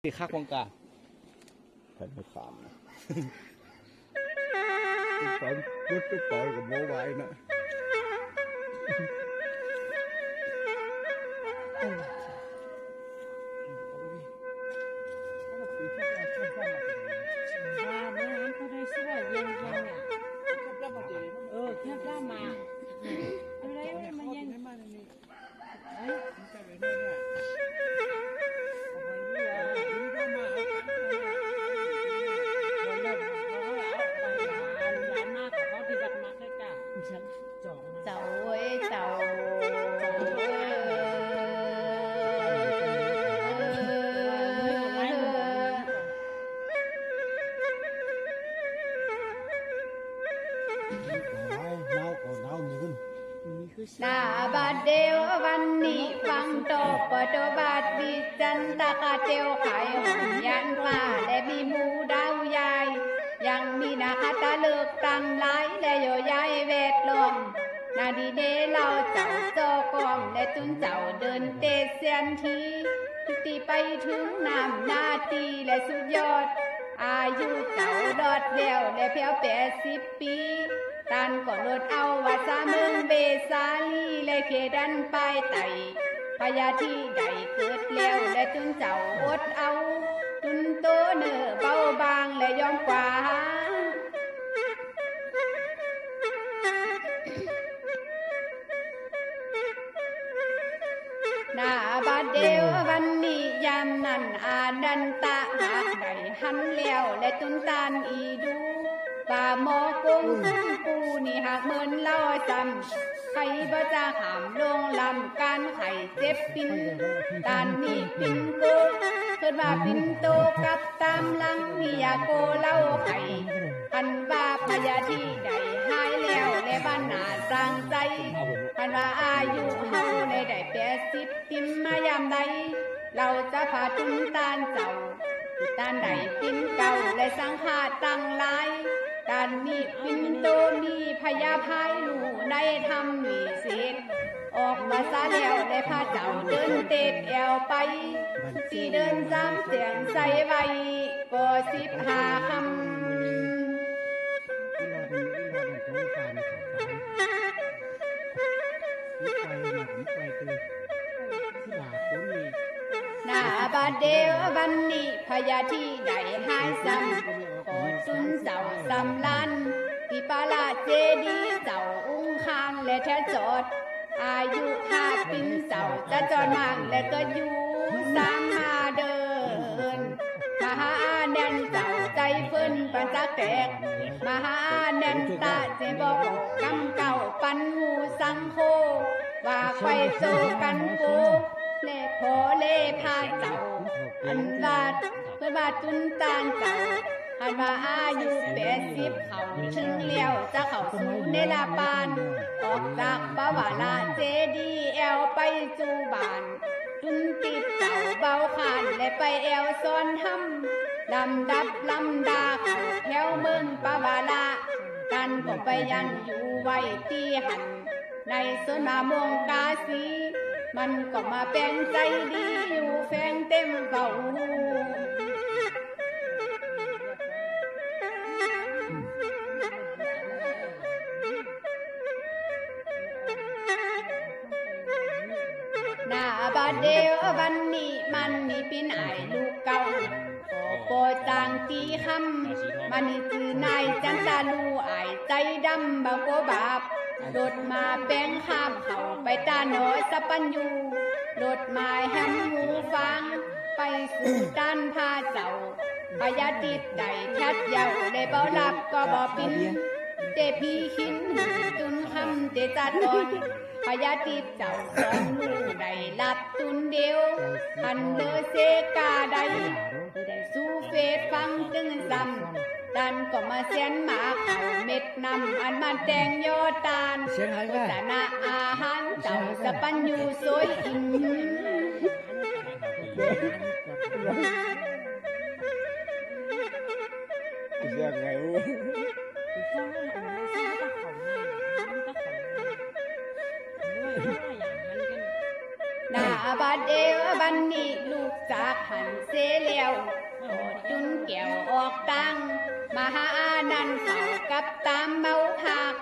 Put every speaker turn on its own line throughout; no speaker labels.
ที่คักวังกา
แผ่นไม่ขามนะตอนพุทธปล่อยกับโมไว้นะ
นาบาดเดียววันนี้ฟังโตปะโตบาดบิจันตะกะเตียวขายหอมยันฟ้าและมีหมูดาวใหญ่ยังมีนาคาตาเลิกตังหลายและโยยายเวทลมนาดีเดเราเจ้าโจกอมและตุนเจ้าเดินเตะเสียนทีทุกทีไปถึงน้ำนาตีและสุดยอดอายุเจ้าดอดเดียวและเพียว80 ปีตันก็ลดเอาว่าสาเมืองเบสาลีและเขดันปลายไตพยาที่ใดเกิดแล้วและตุนเจ้าอดเอาตุนโตเนื้อเบาบางและยอมกว่าหน้าบาดเดียววันนี้ยามนั้นอาดันตะหากได้หันแล้วและตุนตานอีดูป่าหมอกงปูนี่หากเหมือนเล่าจำใครบ่จะหามลงลำการไข่เจ็บปินตานนี่ปินโกเกิดว่าปินโตกับตามลังนี่ยาโกเล่าไข่พันว่าพยาที่ใดหายแล้วและบ้านหนาสร้างใจพันว่าอายุเฮาในได้80 ปินมายามใดเราจะพาตุนตานเจ้าตานใดปินเก่าและสังขารตั้งหลายด้านนี้ปินโตมีพยาพายลูได้ทำมีเศษออกมาซาแล้วได้พาเจ้าเดินเตะแอวไปสีเดินจำเสียงใส่ไว้ก็15 คำหน้าบาดเดียววันนี้พยาที่ใดหายซ้ำก็จุนเจ้าสำลันที่ปาลาเจดีเจ้าอุ้งคางและแท้จอดอายุ5 ปีเจ้าจะจอดมั่งและก็อยู่สร้างมาเดินมหาแนนเจ้าใจเฟินปันจักแตกมหาแนนตาเจบอกกำเก่าปันหูสังโคว่าไปโซกันโกเล่พอเล่พาเจ้าอันวาดเพื่อว่าจุนตานเจ้าอันว่าอายุ80เขาถึงเลี้ยวจะเข้าสู่เนลาปานออกจากปาวาลาเจดีแอลไปจูบานจุนติดเจ้าเบาขานและไปแอลซ้อนทำลำดับลำดาเขาแถวเมืองปาวาลากันก็ไปยังอยู่ไว้ที่หันในสวนมะม่วงกาสีมันก็มาเป็นใจดีอยู่แฝงเต็มเฝ้าหน้าบาดเดียววันนี้มันนี่เป็นไอ้ลูกเก่าโปรจางตีคำมันนี่คือนายจันตาลูไอ้ใจดำบ่โกบาปโดดมาแป้งข้ามเขาไปตาหนอสะปันอยู่โดดมาแฮมหูฟังไปสู่ด้านพาเจ้าพยาติดใดชัดยาวได้เบาหลับก็บ่ปินเจพีขินตุนคำเจจัดตอนพยาติดเจ้าสองลูได้หลับตุนเดียวหันเลอเซกาใดได้สู้เฟดฟังตึงซ้ำดันก็มาเสียนหมาเขาเม็ดนำอันมาแตงยอตานโฆษณาอาหารเจ้าสะปันอยู่สวยอิน
ยังไงวะ
หน้าบาดเดียวบันนี้ลูก จากหันเสแล้วก็จุนแก้วออกตังมหาอานันต์เฝ้ากับตามเมาหัก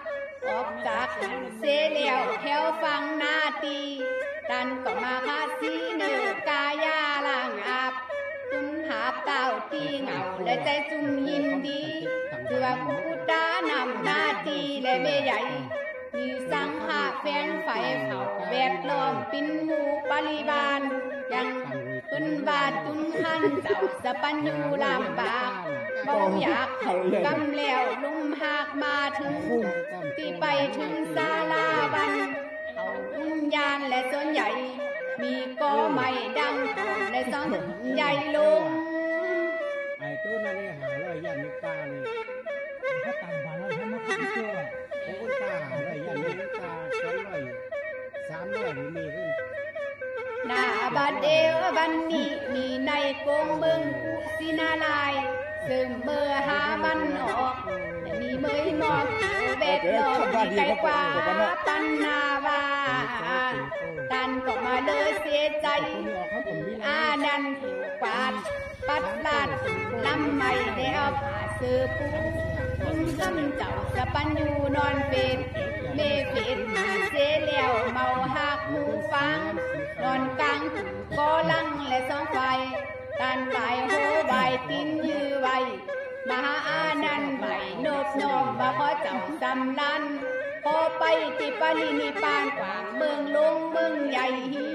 ออกจากหันเสแล้วแถวฟังนาตีดันก็มาคาสีเนอกายาล่างอาบจุนหาบเต้าตีเหงาและใจจุนยินดีเถื่อกูตานำนาตีและเมใหญ่มีสังหาแฟงไฟเผาแวดล้อมปินหมู่ปริบาลยังตุนบาตุนขันเจ้าสปัญญูลำบากบ่อยากเขากำแล้วลุ่มหากมาถึงที่ไปถึงศาลาบันเขาวิญญาณและส่วนใหญ่มีก็ไม่ดังและสองใหญ่ลง
ไอ้ตัวนั้นนี่500ยันนิกานี่ถ้าต่างบ้านเราทำมาคิดตัวของคนตา500ยันนิกา200 300นี่มีขึ้น
หน้าบัดเดวบันนี้มีในกงเมืองกุสินาลายซึมเมื่อหามันออกแต่มีเมยหมอกเบ็ดลมมีไกลกว่าปันนาวาตันก็มาเลยเสียใจอานันผิวปาดปัดลาดลำไม่ได้เอาผ้าเสื้อปูคุณกำเจ้าสปันอยู่นอนเป็นเมเป็ดมาเสียแล้วเมาหักหูฟังนอนกลางก็ลังและสองไฟตันไหวโหใบกินยื้อไว้มหาอานันต์ใบโนบนอมว่าขอเจ้าสำลันพอไปที่ปารินิพพานกว่างเมืองลงเมืองใหญ่ฮี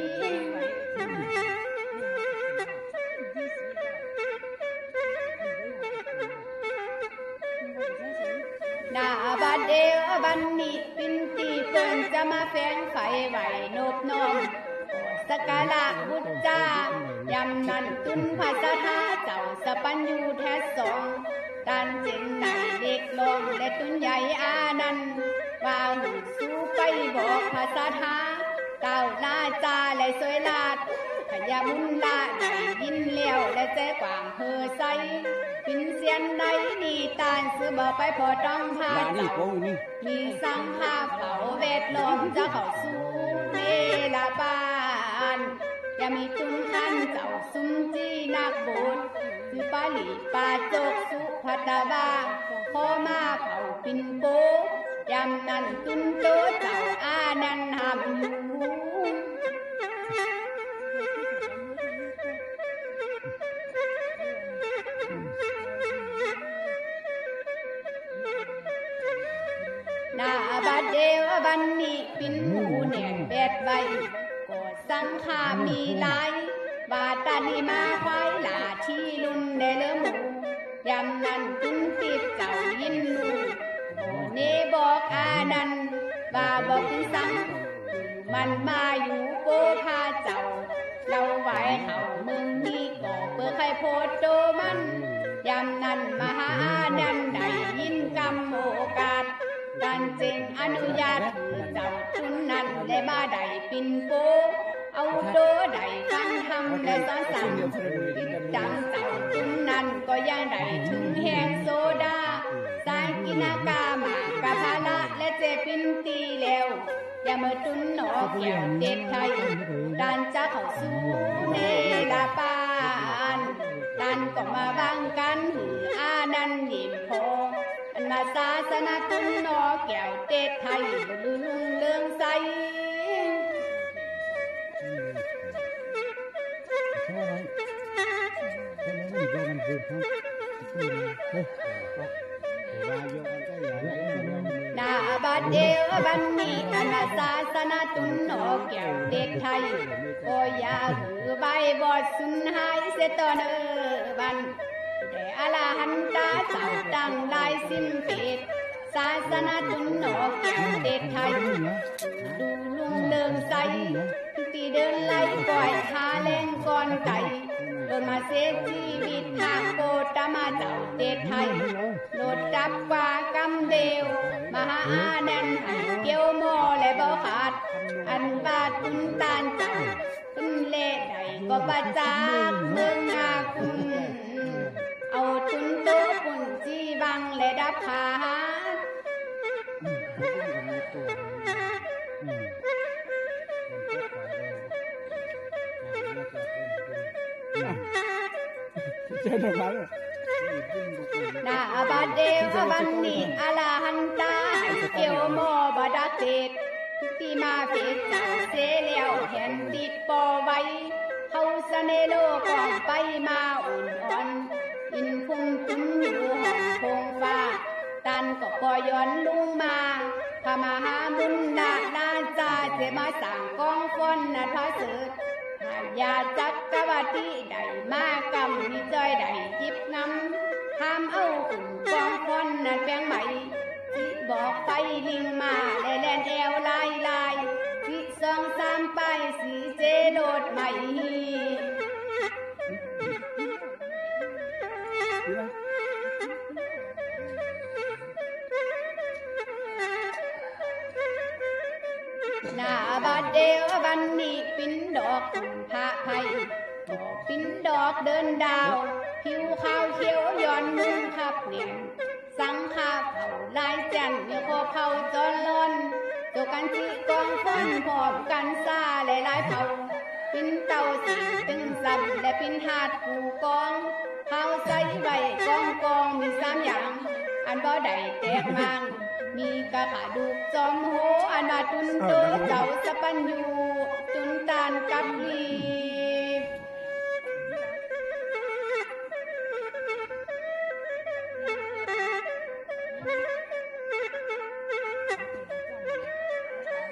หน้าบัดเดวบันนี้ปินตีเปิ่นจะมาแฝงไฟไหวนบนอมสกาละบุตรจายำนันตุนภาษาทาเจ้าสปัญญูแท้สองตันเจนไหนเด็กลงและตุนใหญ่อานันว่าหูสู้ไปบอกภาษาทาเต่าลาจาและสวยลาดพยาบุญละได้ยินเลี้ยวและแจ้กว่างเพอใสปินเสียนใดดีตานซื้อบอกไปพอต้องพาเจ้ามีสังฆาเผาเวทลมจะเข้าสู่เวลาบานอย่ามีตุนขันเจ้าซุมจีนักบุญคือปาลีปาโจกสุพัตบาพอมาเผาปินโปยำนันตุนโตเจ้าอานันหามอยู่หน้าบัดเดวบันนี้ปินหมูแหน่แบดใบกอดสังขามีหลายบาตาลีมาควายหลาที่ลุนได้เลือหมูยำนันตุนติดเจ้ายินลูโอเนบอกอานันว่าบอกถึงสังมันมาอยู่โกพาเจ้าเราไหวเขามึงนี่ก่อเพื่อใครโพดโตมันยำนันมหาอานันได้ยินกำโอกาสการเจงอนุญาตเจ้าจุนนั้นและมาได้ปินโปเอาโตได้ฟังทำและสอนสั่งติดจังเจ้าจุนนั้นก็ยังได้ถึงแห่งโซดาสายกินากามากะพาละและเจปินตีแล้วอย่ามาตุนหนอแก้วเด็ดไทยดันจะเข้าสู่เนลาปานดันก็มาบังกันหืออานันยิมโพอันมาศาสนาตุนหนอแก้วเด็ดไทยลืมเรื่องใสหน้าบัดเดวบันนี้อันมาศาสนาตุนหนอแก้วเด็กไทยก็อย่าหือใบบอดสุนหายเสตอนบันแต่อลาหันตาเจ้าตั้งลายสิ้นเป็ดศาสนาตุนหนอแก้วเด็กไทยดูลุงเดิงใสตีเดินไล่ก่อยขาแรงก่อนไก่โดนมาเสียชีวิตทางโกตมาเจ้าเด็ดไทยโดดจับกว่ากำเดียวมหาอานันต์ให้เกี่ยวหม้อและบ่ขาดอันบาตุนตานเจ้าตุนเละใดก็บาจากเมืองนาคุณเอาตุนโตปุ่นจีบังและดับขาห
เจ้าหน้ามัน
นาบาเดวบันนีอาลาหันตาเกียวโมบดาเกตที่มาเปิดเจ้าเสแล้วแผ่นติดปอไว้เขาเสนโลกองไปมาอุ่นอ่อนอินพุ่งตุ้มอยู่ห้องคงฟ้าตันก็ปอยอนลุงมาพระมหาบุญนานาจาเจมาสั่งกองฟอนนาทาเสดหายาจักกะวัติได้มากำมีจอยได้ยิบงำห้ามเอาขุ่นกองฟอนนาแปลงใหม่ที่บอกไปลิงมาและแลนแอวลายลายที่สองสามไปสีเจโดดใหม่หน้าบาดเดวบันนี้ปิ้นดอกพระไผ่ปิ้นดอกเดินดาวผิวขาวเขียวย้อนนุ่งขับเหนียนสังขาเผาลายจันเนื้อโคเผาจอนลอนตัวกันที่กองฟ้อนพร้อมกันซาและลายเผาปิ้นเต่าสีตึงสับและปิ้นหาดผูกองเผาใส่ใบกองมีสามอย่างอันบ่ได้แตกมันมีกระขาดูกจอมโหอันมาตุนโตเจ้าสะปันอยู่ตุนตานกับลี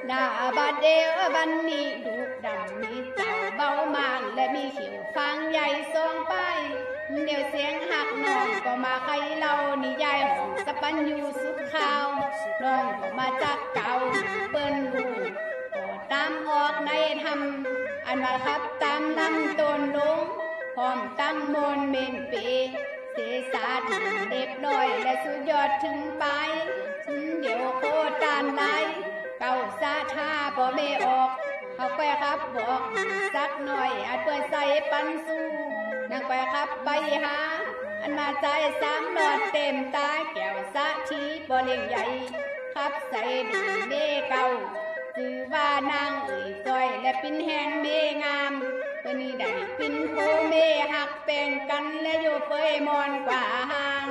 หน้าบาดเดวบันนี้ดูกดำมีเจ้าเบามางและมีขิวฟางใหญ่ทรงไปเดี๋ยวเสียงหักน้องก็มาใครเล่านิยายของสปันอยู่สุดข่าวน้องก็มาจากเก่าเปิ้นลูกก็ตามออกในธรรมอันว่าครับตามลำต้นลงพร้อมตั้งมนเมนเปเสสาถึงเด็กน้อยและสุดยอดถึงไปเดี๋ยวโคตานไหลเก่าซาท่าบ่ไม่ออกเขาแกครับบอกสักหน่อยอาจเปิดใส่ปันสู้นางแกครับไปหาอันมาใจสามหลอดเต็มตาแก้วสะทีบ่เลี้ยงใหญ่ครับใส่ดีเน่เก่าจือว่านางจอยและปิ้นแหงเมงามเพื่อนี้ได้ปิ้นโคเมหักแป่งกันและอยู่เฟยมอนกว่าห่าง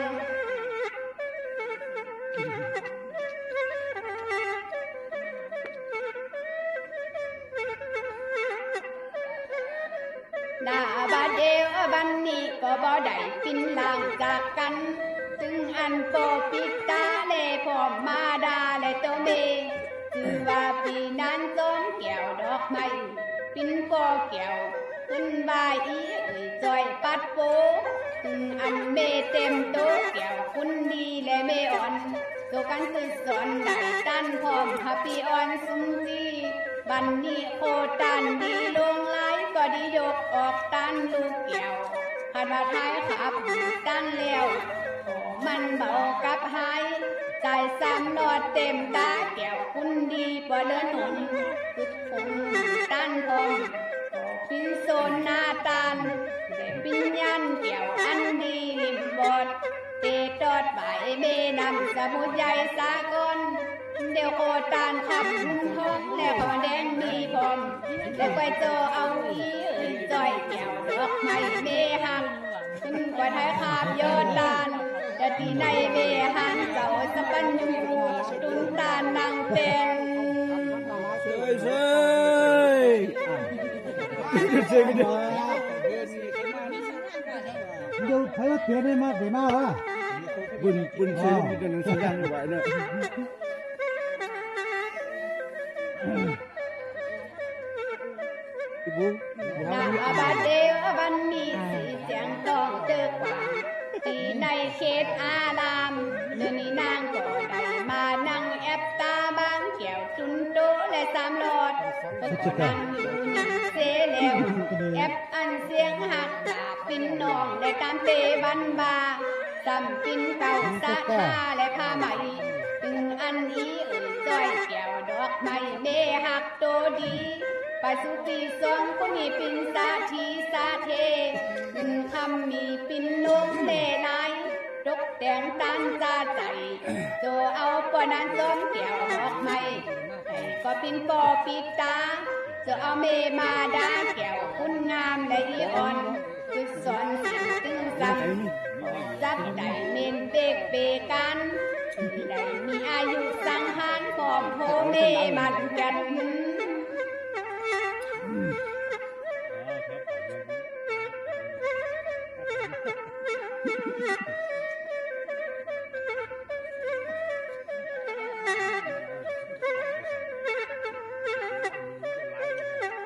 หน้าบาดเดวบันนี้ก็บ่ได้ปินล่างจากกันถึงอันโปปิตาเลพร้อมมาดาและโตเมคือว่าปีนั้นต้นแก้วดอกไม้ปินปอแก้วขึ้นบายอีจอยปัดโปถึงอันเมเต็มโตแก้วคุณดีและเมอ่อนตัวกันคือสอนได้ตันพร้อมฮัปปี้ออนสุมจีบันนี้โคตันดีลงไหลก็ดียกออกตันลูกแก้วขันว่าท้ายขับตันแล้วมันเบากับหายใจซ้ำนอดเต็มตาแก้วคุณดีปอเลินหนุนคึกคงตันพงพินโซนหน้าตันแต่ปิญญาณแก้วอันดีริมบดเตตอดใบเมนำสมุทรใหญ่สากลเดี๋ยวโคตานขับหุ่นท้องแล้วก็แดงมีพร้อมแล้วไปเจอเอาอีจอยแก้วดอกไม้เมหักขึ้นกว่าไทยขาบยอดตาลจะที่ในเมหันเจ้าสปันอยู่ตุนตานนางเป็น
เซ่เซ่เซ่กันเดียว
เดี๋ยวพลักเปลี่ยนได้มากได้มากวะ
บุญเซ่มีแต่หนังสัญญาณอยู่ไว้เนอะอีบุ๊ก
นาบาเดวบันมีสีเสียงต้องเจอกว่าที่ในเขตอารามเดี๋ยวนี้นางก็ได้มานั่งแอบตาบางแก้วจุนโตและสามหลอดเพิ่นก็นั่งอยู่นิ่งเสแล้วแอบอันเสียงหักตาปินน้องได้ตามเตบันบาซ้ำปินเก่าสะท่าและผ้าไหมถึงอันอีจ้อยแก้วดอกไม้เมหักโตดีไปสุปีสองคนนี้ปินสาทีสาเทคำมีปินลงเล่ไหลตกแต่งตันจาใจโจเอาปอนันซ้อมแก้วดอกไม้ก็ปินปอปิดตาจะเอาเมมาดาแก้วคุณงามและอีอ่อนจุดสอนสิ่งตึง ซ้ำจักได้เมนเบกเปกันได้มีอายุสังหารพร้อมโพเมมันกัน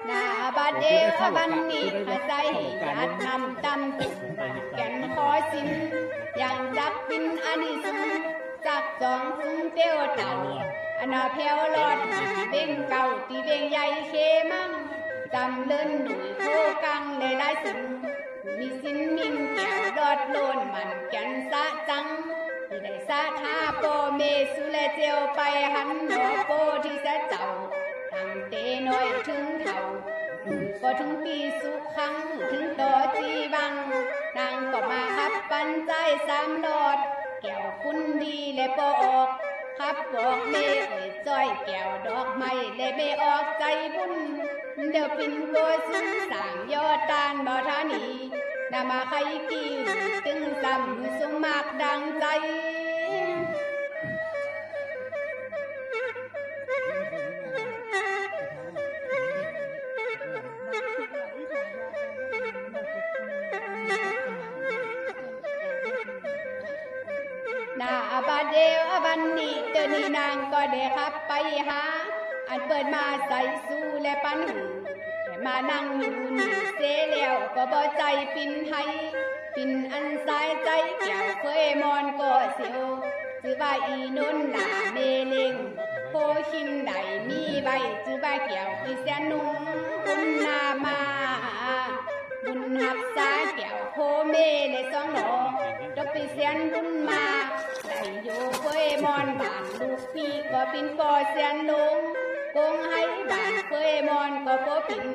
นาบาดเดวบันนี้อาศัยญาตินำตำตุ่มมันแก่นขอสินยังจักปินอันนี้สุงจักจองสุงเตียวเต่าอันนาเพวรอดเบ่งเก่าตีเบ่งใหญ่เคมังจำเลินหนุ่ยโคกังในหลายสินมีสินมินแก้วดอดโลนมันแก่นสะจังที่ได้สะทาโปเมสุเลเจียวไปหันหนอโปที่สะเจ้าตั้งเตน้อยถึงเท่าก็ถึงปีสุขขังถึงต่อจีบังนางก็มาขับปันใจสามหลอดแก้วคุณดีและปอกขับบอกเมจ้อยแก้วดอกไม้และเมออกใจบุญเดี๋ยวปินโกซึ่งสั่งยอดตานบ่ทานีนามาใครกี่ตึงซ้ำสมมากดังใจนาบาเดวบันนี้เตนีนางก็ได้ขับไปหาอันเปิดมาใส่สู้และปันหูแต่มานั่งอยู่นี่เสียแล้วก็บ่ใจปินไทยปินอันสายใจแก้วเคยมอนก็เสียวจือว่าอีนุ่นหนาเมเลงโพชินใดมีใบจือว่าแก้วอีแสนนุ่งบุญนามาบุญหักษาแก้วโพเมเลยสองหนอจบไปเสียนบุญมาได้อยู่เคยมอนบ้านลูกพี่ก็ปินก็เสียนลงคงให้บ้านเคยมอนก็โปปิน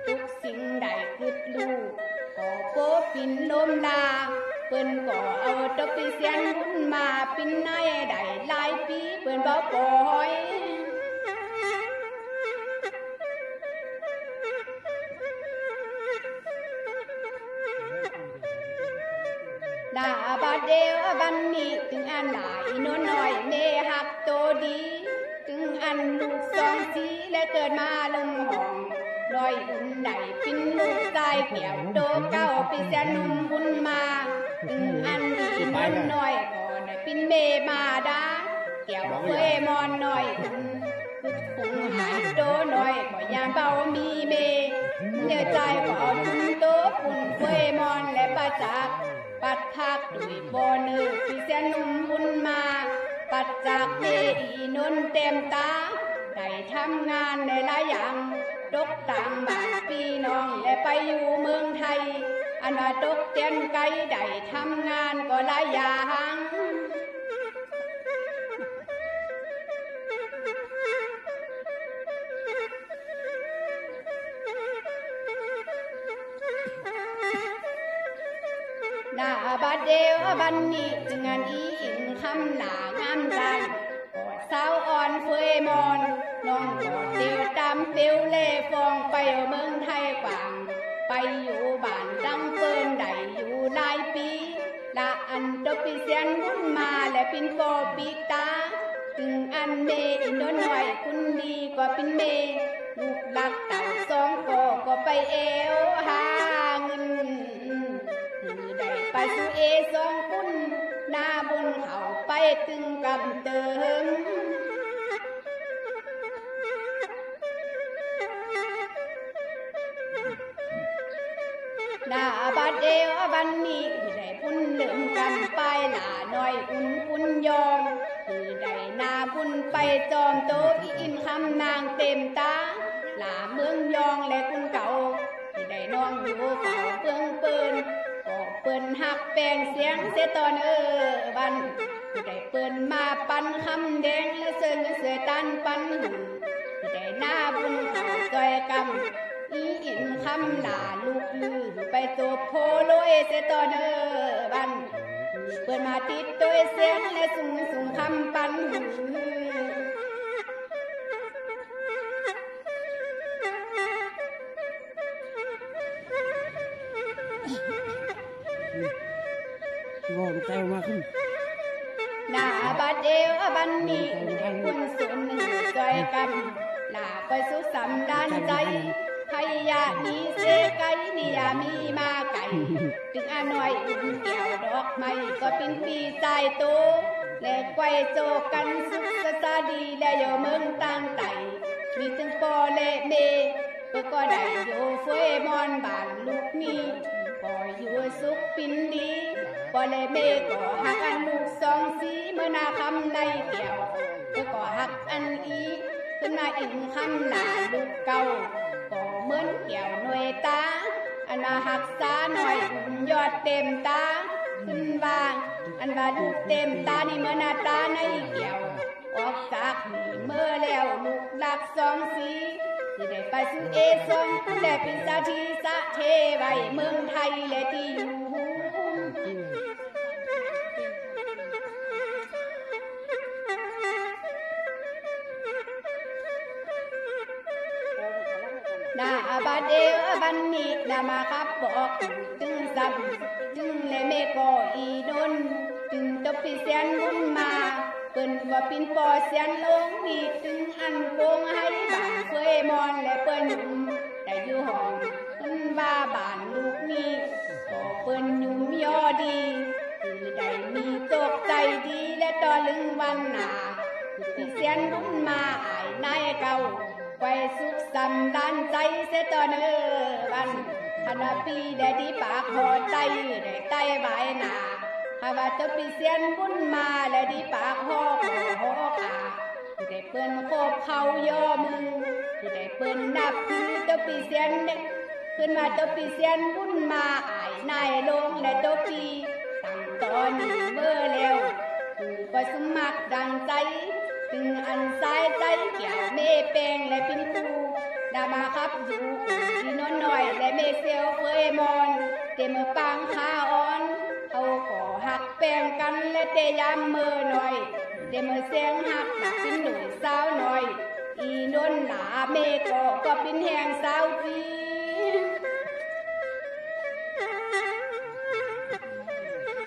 ทุกสิ่งใดคืดลูกก็โปปินลมลาเปิ้นก็เอาตบไปเสียนบุญมาปินในได้หลายปีเปิ้นบ่ปล่อยลาบาเดวบันนี้ถึงอันหลายโน้นหน่อยเมหักโตดีถึงอันลูกสองสีและเกิดมาลงห้องลอยอุ่นใดปินลูกใจเกี่ยวโตเก้าปีเสียนุ่มบุญมาถึงอันนี้โน้นหน่อยก็ได้ปินเมมาดาเกี่ยวเคยมอนหน่อยอุ่นคือคงหายโตหน่อยบ่ยามเบามีเมเนื้อใจก็เอาปุ่นโตปุ่นเคยมอนและประจักปัดทักด้วยบอเนื้อที่เสียนุ่มบุญมาปัดจากเมอีนนเต็มตาได้ทำงานในหลายอย่างตกต่างบ้านพี่น้องและไปอยู่เมืองไทยอันว่าตกเตียนไกลได้ทำงานก็หลายอย่างนาบาดเดวบันนี้จึงงานอีอินคำหลางามจันกอดสาวอ่อนเฟยมอนน้องกอดเดียวตามเปียวเล่ฟองไปเมืองไทยกว่างไปอยู่บ้านดังเปินได้อยู่หลายปีละอันตบปีเสียนบุญมาและปินโกปีตาถึงอันเมอินโดหน่อยคุณดีกว่าปินเมลูกหลักเต่าสองก็ไปเอวหาเงินได้ไปสู่เอสองคุณหน้าบุญเขาไปตึงกำเติงหน้าบาดเดวบันนี้ได้พุ่นเหลืองกันไปหลาหน่อยอุ่นยอมคือได้หน้าบุญไปจอมโตอินคำนางเต็มตาหลาเมืองยองและคุณเก่าที่ได้น้องอยู่เฝ้าเปืองเปิ้นก็เปิ้นหักแปลงเสียงเสตอนบันที่ได้เปิ้นมาปันคำแดงและเสือตันปันหูที่ได้หน้าบุญเขาจอยกำอีอินคำหลาลูกลือไปโตโพโลเอเสตอนบันเปิ้นมาติดตัวเสียงและสุ่งคำปันหู
งอลูกใจมาขึ้น
หน้าบัดเอวบันนี้คุณสุนจอยกันหลาไปสุขสำดานใจพยานีเสไกนิยามีมาไก่ถึงอาหน่อยอุ่นเกี่ยวดอกไม้ก็เป็นปีใจโตและไกวโจกันสุขสะดีและโยเมืองต่างไต่มีถึงปอและเมก็ได้อยู่เฟยมอนบ้านลูกนี้ก็อยู่สุขปินดีปอและเมก็หักอันลูกสองสีเมื่อนาคำในเกี่ยวก็หักอันอีขึ้นมาอิงคำหลาลูกเก่าก็เหมือนเกี่ยวหน่วยตาอันมาหักษาหน่อยยอดเต็มตาขึ้นบางอันว่าลูกเต็มตานี่เมื่อนาตาในเกี่ยวออกจากนี่เมื่อแล้วลูกหลักสองสีสิได้ไปสู่เอสองและเป็นสาธีสะเทไว้เมืองไทยและที่อยู่นาบาเดวบันนี้นามาครับบอกตึงซ้ำตึงและเมกออีนนตึงตบปีเสียนบุญมาเปิ้นว่าปินปอเสียนลงมีตึงอันโกงให้บ้านเคยมอนและเปิ้นยุ่มแต่อยู่ห้องเปิ้นว่าบ้านลูกนี้ก็เปิ้นยุ่มยอดีคือได้มีตกใจดีและต่อลึงวันหนาปีเสียนบุญมาอายนายเก่าไว้สุขสำดานใจเสตอนวันขณะปีได้ดีปากหอใจได้ใต้ใบหนาหาว่าจะปีเสียนบุญมาและดีปากหอกหอขาได้เปิ้นโคบเขาย่อมือได้เปิ้นนับคือจะปีเสียนขึ้นมาจะปีเสียนบุญมาอายนายลงและตัวปีตั้งตอนนี้เมื่อแล้วคือก็สมัครดังใจถึงอันสายใจเกี่ยวเมแปงและปินคูดามาครับอยู่ที่น้อยหน่อยและเมเซลเฟยมอนเตมือปังคาอ่อนเขาก่อหักแปงกันและเตยามเมื่อหน่อยเตมือเสียงหักดักปินหนุ่ยสาวหน่อยอีนนหลาเมก็ปินแหงสาวจี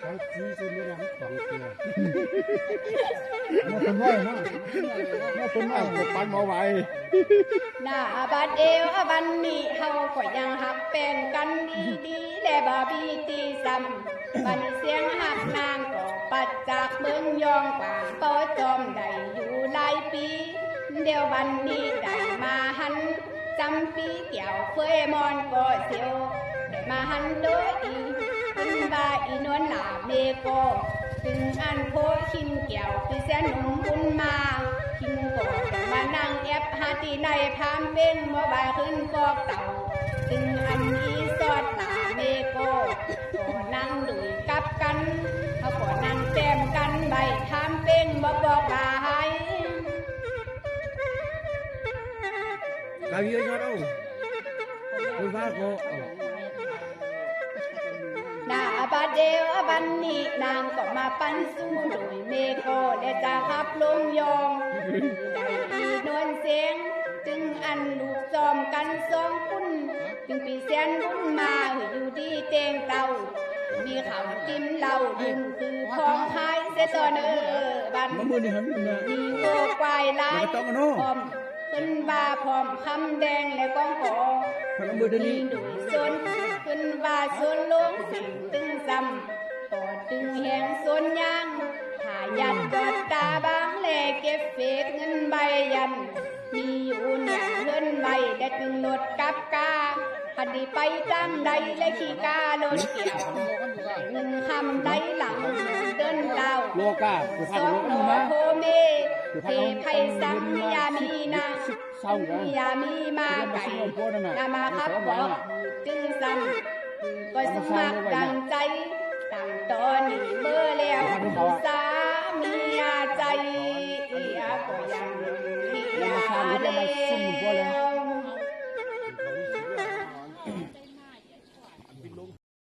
เขาชี้จนไม่ได้ของเกลือ
มาเป็นไหวนะมาเป็นไหวกดปันมาไว้
หน้าบัดเอวบันนี้เฮาก็ยังหักแป้งกันดีๆและบาบีตีซ้ำบันเสียงหักนางก็ปัดจากเมืองยองกว่างต่อจอมได้อยู่หลายปีเดี๋ยววันนี้ได้มาหันจำปีเกี่ยวเฟยมอนก็เสียวได้มาหันโดยอีขึ้นบาอีนวลหลาเมโกถึงอันโพขินเกี่ยวคือเสียหนุ่มบุญมาขินก็มานั่งแอบหาที่ในพามเป็นมาบายขึ้นกอกเต่าถึงอันนี้สอดหลาเมโกก็นั่งดุยกับกันเขาก็นั่งแต้มกันใบพามเป็นมาบอกลาให้
กาเยอะยอดเอาคุณฟ้าโก
หน้าบาดเดวบันนี้นางก็มาปั้นสู้โดยเมโกและจะขับลงยองได้อีนวลเสียงจึงอันลูกจอมกันสองคุณจึงปีเสียนบุญมาอยู่ที่เตียงเต่ามีข่าวกินเหล้าดึงคือพองคายเสตอนบัน
มามือนี่หันนะ
มีโกควายลายพร้อมขึ้นบาพร้อมคำแดงและก้องหอ
พลังมือเดนี้
ดุยสนขึ้นว่าสนลงสิ่งตึงซ้ำปอดตึงแหงสนยางถ้ายันกอดตาบางแลเก็บเฟกเงินใบยันมีอยู่เนี่ยเงินใบและตึงรถกับกาพันดีไปตั้งใดและขี่กาลนเกี่ยวเงินคำใดหลังเดินเต้า
โลกาคือ
ส
พัน
อง
โล
หน
ก
อ
มา
โคเมเทไพสัมยามีนา
เศร้ากัน
ยามีมาไก่นามาครับบอกจึงซ้ำก็สมัครดังใจตั้งตอนนี้เบอร์แล้วส